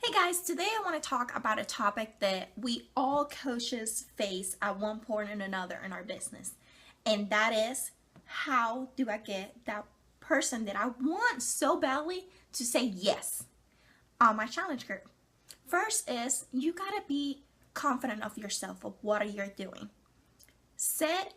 Hey guys, today I want to talk about a topic that we all coaches face at one point or another in our business. And that is, how do I get that person that I want so badly to say yes on my challenge group? First is you got to be confident of yourself of what you're doing. Set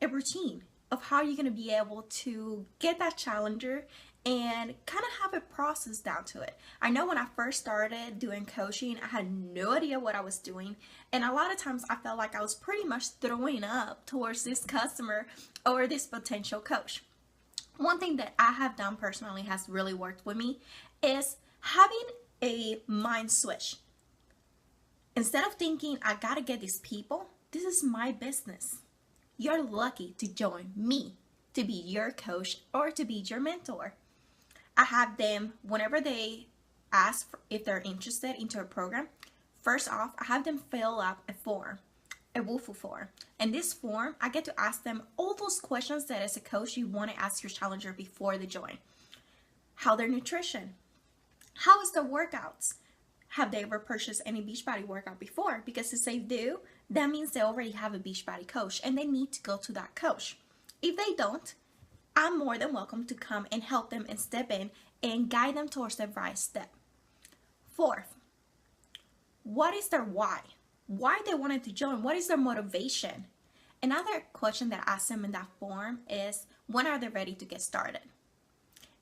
a routine of how you're going to be able to get that challenger and kind of have a process down to it. I know when I first started doing coaching, I had no idea what I was doing, and a lot of times I felt like I was pretty much throwing up towards this customer or this potential coach. One thing that I have done personally has really worked with me is having a mind switch. Instead of thinking I gotta get these people, this is my business. You're lucky to join me to be your coach or to be your mentor. I have them, whenever they ask if they're interested into a program, first off, I have them fill out a form, a WUFU form. And this form, I get to ask them all those questions that as a coach you want to ask your challenger before they join. How their nutrition, how is their workouts? Have they ever purchased any Beachbody workout before? Because if they do, that means they already have a Beachbody coach and they need to go to that coach. If they don't, I'm more than welcome to come and help them and step in and guide them towards the right step. Fourth, what is their why? Why they wanted to join? What is their motivation? Another question that I ask them in that form is, when are they ready to get started?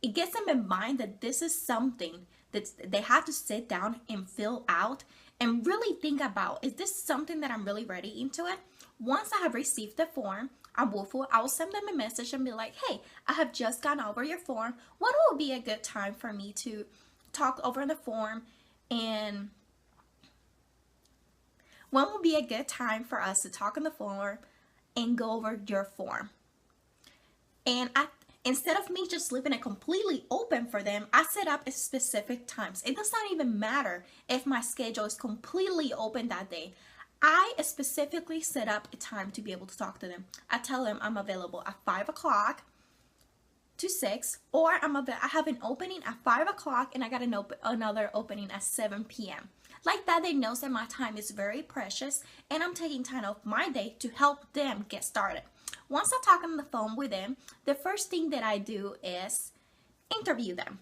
It gets them in mind that this is something that they have to sit down and fill out and really think about, is this something that I'm really ready into it? Once I have received the form, I will send them a message and be like, hey, I have just gone over your form. When will be a good time for me to talk over the form, and when will be a good time for us to talk on the form and go over your form? And instead of me just leaving it completely open for them, I set up a specific times. It does not even matter if my schedule is completely open that day. I specifically set up a time to be able to talk to them. I tell them I'm available at 5 o'clock to 6, or I have an opening at 5 o'clock and I got another opening at 7 p.m. Like that, they know that my time is very precious and I'm taking time off my day to help them get started. Once I talk on the phone with them, the first thing that I do is interview them.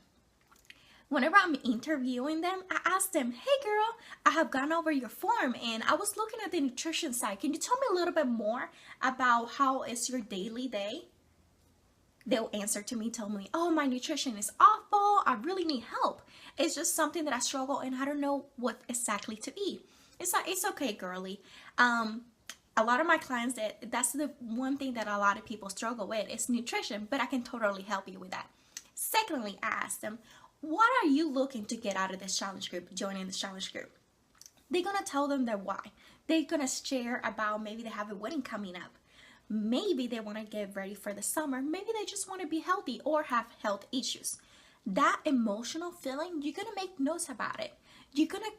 Whenever I'm interviewing them, I ask them, hey girl, I have gone over your form and I was looking at the nutrition side. Can you tell me a little bit more about how is your daily day? They'll answer to me, tell me, oh, my nutrition is awful. I really need help. It's just something that I struggle and I don't know what exactly to eat. It's okay, girly. A lot of my clients, that's the one thing that a lot of people struggle with is nutrition, but I can totally help you with that. Secondly, I ask them, what are you looking to get out of this challenge group, joining this challenge group? They're going to tell them their why. They're going to share about maybe they have a wedding coming up. Maybe they want to get ready for the summer. Maybe they just want to be healthy or have health issues. That emotional feeling, you're going to make notes about it. You're going to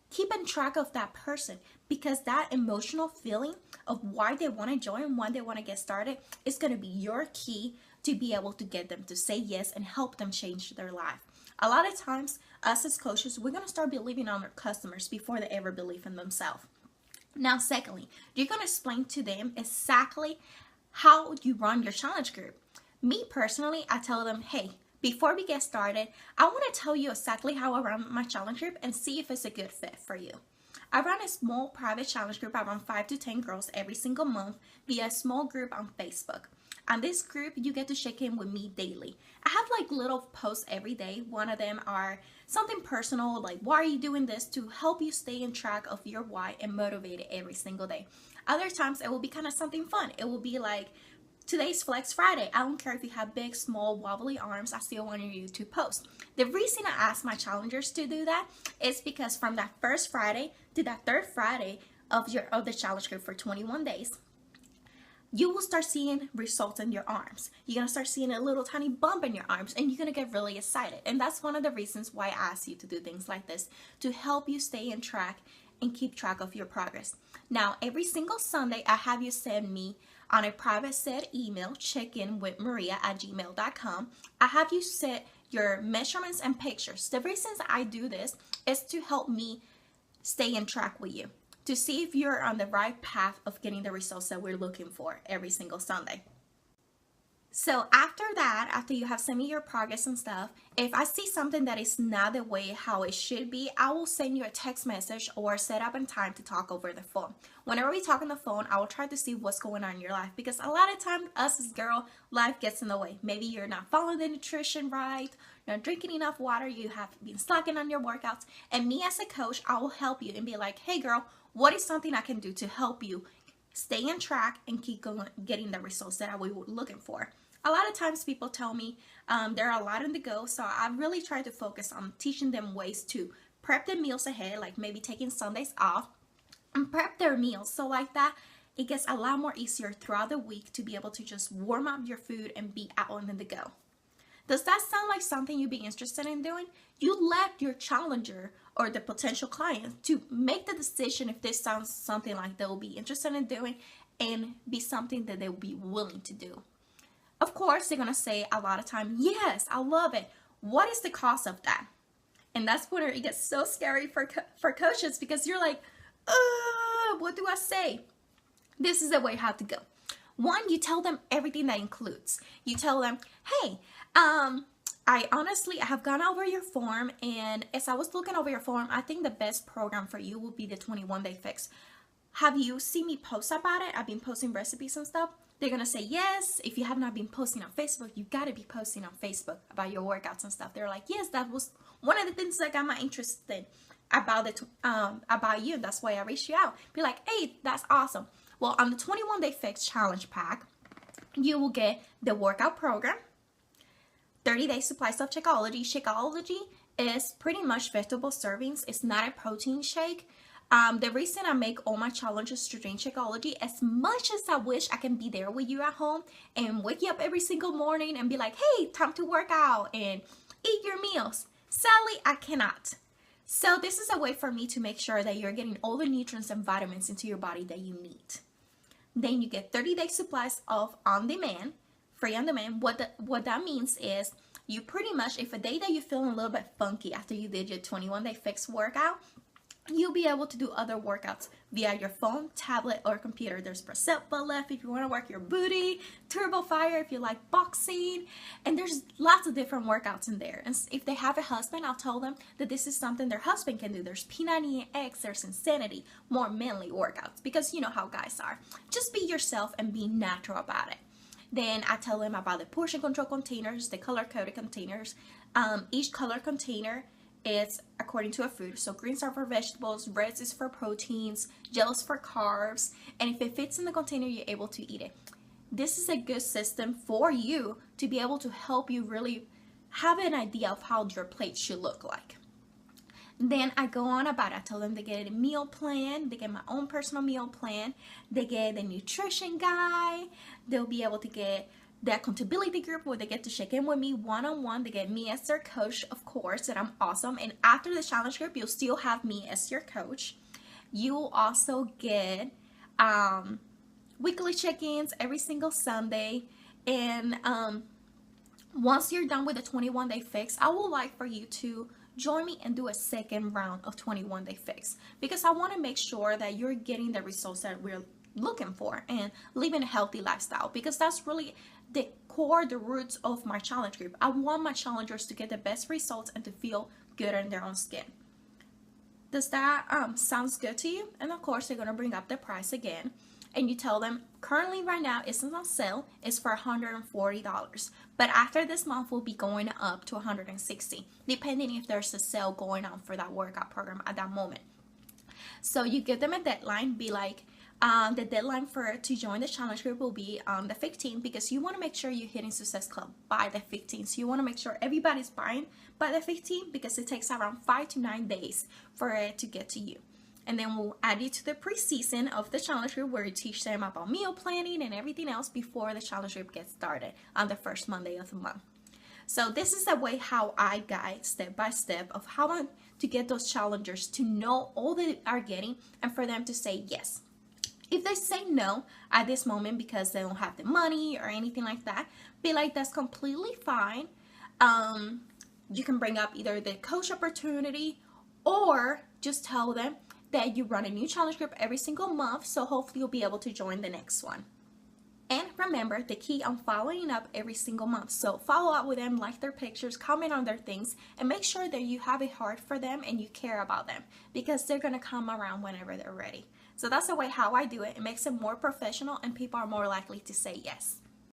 keep in track of that person, because that emotional feeling of why they want to join, why they want to get started, is going to be your key to be able to get them to say yes and help them change their life. A lot of times, us as coaches, we're going to start believing on our customers before they ever believe in themselves. Now, secondly, you're going to explain to them exactly how you run your challenge group. Me personally, I tell them, hey, before we get started, I want to tell you exactly how I run my challenge group and see if it's a good fit for you. I run a small private challenge group. I run 5 to 10 girls every single month via a small group on Facebook. On this group, you get to check in with me daily. I have like little posts every day. One of them are something personal, like why are you doing this, to help you stay in track of your why and motivated every single day. Other times it will be kind of something fun. It will be like, today's Flex Friday. I don't care if you have big, small, wobbly arms, I still want you to post. The reason I ask my challengers to do that is because from that first Friday to that third Friday of the challenge group for 21 days, you will start seeing results in your arms. You're going to start seeing a little tiny bump in your arms and you're going to get really excited. And that's one of the reasons why I ask you to do things like this, to help you stay in track and keep track of your progress. Now, every single Sunday, I have you send me on a private set email, check-in with Maria@gmail.com. I have you set your measurements and pictures. The reasons I do this is to help me stay in track with you, to see if you're on the right path of getting the results that we're looking for every single Sunday. So after that, after you have sent me your progress and stuff, if I see something that is not the way how it should be, I will send you a text message or set up a time to talk over the phone. Whenever we talk on the phone, I will try to see what's going on in your life, because a lot of times us as girl, life gets in the way. Maybe you're not following the nutrition right, you're not drinking enough water, you have been slacking on your workouts, and me as a coach, I will help you and be like, hey girl, what is something I can do to help you stay on track and keep going, getting the results that we were looking for. A lot of times people tell me there are a lot on the go, so I really try to focus on teaching them ways to prep their meals ahead, like maybe taking Sundays off and prep their meals. So like that, it gets a lot more easier throughout the week to be able to just warm up your food and be out on the go. Does that sound like something you'd be interested in doing? You let your challenger or the potential client to make the decision if this sounds something like they'll be interested in doing and be something that they'll be willing to do. Of course, they're going to say a lot of time, yes, I love it. What is the cost of that? And that's where it gets so scary for coaches, because you're like, what do I say? This is the way how to go. One, you tell them everything that includes. You tell them, hey, I have gone over your form, and as I was looking over your form, I think the best program for you will be the 21-day fix. Have you seen me post about it? I've been posting recipes and stuff. They're going to say yes. If you have not been posting on Facebook, you got to be posting on Facebook about your workouts and stuff. They're like, yes, that was one of the things that got my interest about you. That's why I reached you out. Be like, hey, that's awesome. Well, on the 21-day fix challenge pack, you will get the workout program, 30-day supplies of Shakeology. Shakeology is pretty much vegetable servings. It's not a protein shake. The reason I make all my challenges to drink Shakeology, as much as I wish I can be there with you at home and wake you up every single morning and be like, hey, time to work out and eat your meals. Sadly, I cannot. So this is a way for me to make sure that you're getting all the nutrients and vitamins into your body that you need. Then you get 30-day supplies of on-demand, free on-demand. What that means is you pretty much, if a day that you're feeling a little bit funky after you did your 21-day fix workout, you'll be able to do other workouts via your phone, tablet, or computer. There's Precept Butt Lift if you want to work your booty, Turbo Fire if you like boxing, and there's lots of different workouts in there. And if they have a husband, I'll tell them that this is something their husband can do. There's P90X, there's Insanity, more manly workouts, because you know how guys are. Just be yourself and be natural about it. Then I tell them about the portion control containers, the color-coded containers. Each color container, it's according to a food. So greens are for vegetables, reds is for proteins, yellows for carbs, and if it fits in the container, you're able to eat it. This is a good system for you to be able to help you really have an idea of how your plate should look like. Then I go on about it. I tell them they get a meal plan, they get my own personal meal plan, they get the nutrition guide, they'll be able to get the accountability group where they get to check in with me one-on-one. They get me as their coach, of course, that I'm awesome. And after the challenge group, you'll still have me as your coach. You'll also get weekly check-ins every single Sunday. And once you're done with the 21-day fix, I would like for you to join me and do a second round of 21-day fix, because I want to make sure that you're getting the results that we're looking for and living a healthy lifestyle, because that's really the core, the roots of my challenge group. I want my challengers to get the best results and to feel good in their own skin. Does that sounds good to you? And of course, they're going to bring up the price again, and you tell them currently right now it's on sale, it's for $140, but after this month we'll be going up to $160, depending if there's a sale going on for that workout program at that moment. So you give them a deadline, be like, the deadline to join the challenge group will be on the 15th, because you want to make sure you're hitting Success Club by the 15th. So you want to make sure everybody's buying by the 15th, because it takes around 5 to 9 days for it to get to you. And then we'll add you to the preseason of the challenge group, where you teach them about meal planning and everything else before the challenge group gets started on the first Monday of the month. So this is the way how I guide step by step of how to get those challengers to know all they are getting and for them to say yes. If they say no at this moment because they don't have the money or anything like that, be like, that's completely fine. You can bring up either the coach opportunity or just tell them that you run a new challenge group every single month, so hopefully you'll be able to join the next one. And remember the key on following up every single month. So follow up with them, like their pictures, comment on their things, and make sure that you have a heart for them and you care about them, because they're going to come around whenever they're ready. So that's the way how I do it. It makes it more professional and people are more likely to say yes.